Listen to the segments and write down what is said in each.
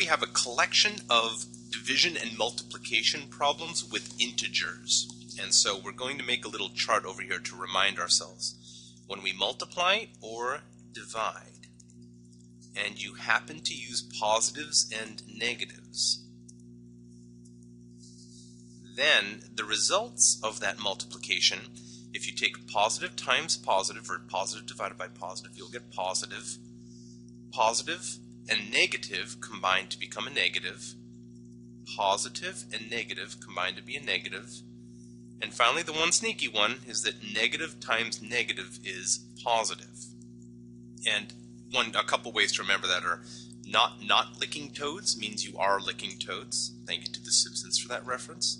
have a collection of division and multiplication problems with integers. And so we're going to make a little chart over here to remind ourselves. When we multiply or divide, and you happen to use positives and negatives, then the results of that multiplication, if you take positive times positive, or positive divided by positive, you'll get positive. Positive and negative combine to become a negative. Positive and negative combine to be a negative. And finally, the one sneaky one is that negative times negative is positive. And a couple ways to remember that are not licking toads means you are licking toads. Thank you to The Simpsons for that reference.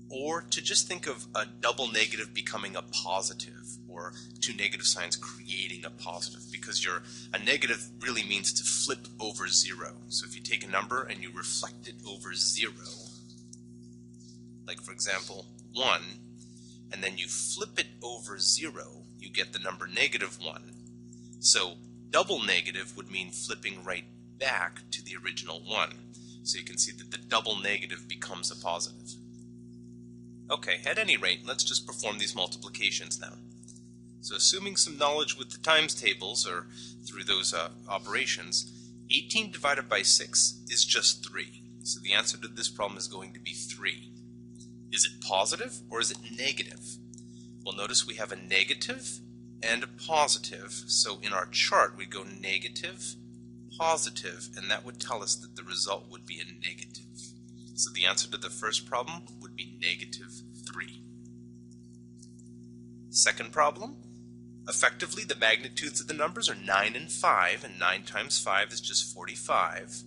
Or to just think of a double negative becoming a positive, or two negative signs creating a positive, because a negative really means to flip over zero. So if you take a number and you reflect it over zero, like for example 1, and then you flip it over 0, you get the number -1. So double negative would mean flipping right back to the original 1. So you can see that the double negative becomes a positive. Okay, at any rate, let's just perform these multiplications now. So assuming some knowledge with the times tables, or through those operations, 18 divided by 6 is just 3. So the answer to this problem is going to be 3. Is it positive or is it negative? Well, notice we have a negative and a positive. So in our chart, we go negative, positive, and that would tell us that the result would be a negative. So the answer to the first problem would be -3. Second problem, effectively the magnitudes of the numbers are 9 and 5, and 9 times 5 is just 45.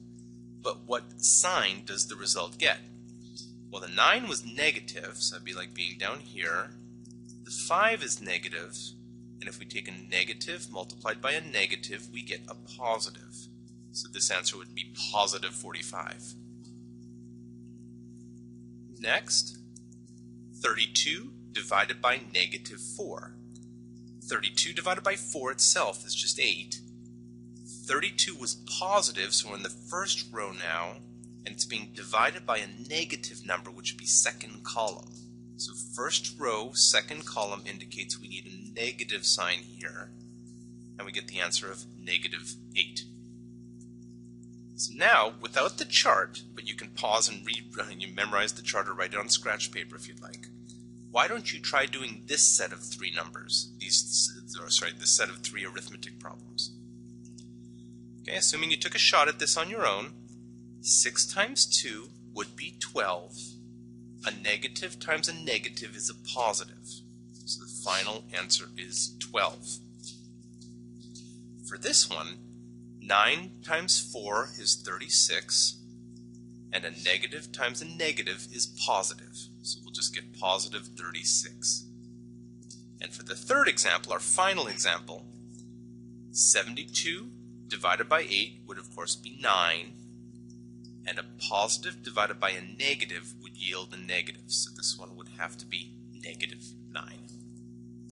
But what sign does the result get? Well, the 9 was negative, so that'd be like being down here. The 5 is negative, and if we take a negative multiplied by a negative, we get a positive. So this answer would be positive 45. Next, 32 divided by -4. 32 divided by 4 itself is just 8. 32 was positive, so we're in the first row now, and it's being divided by a negative number, which would be second column. So first row, second column indicates we need a negative sign here, and we get the answer of -8. So now, without the chart, but you can pause and you memorize the chart or write it on scratch paper if you'd like. Why don't you try doing this set of 3 numbers? This set of 3 arithmetic problems. Okay, assuming you took a shot at this on your own, 6 times 2 would be 12. A negative times a negative is a positive. So the final answer is 12. For this one, 9 times 4 is 36, and a negative times a negative is positive. So we'll just get positive 36. And for the third example, our final example, 72 divided by 8 would of course be 9, and a positive divided by a negative would yield a negative. So this one would have to be -9.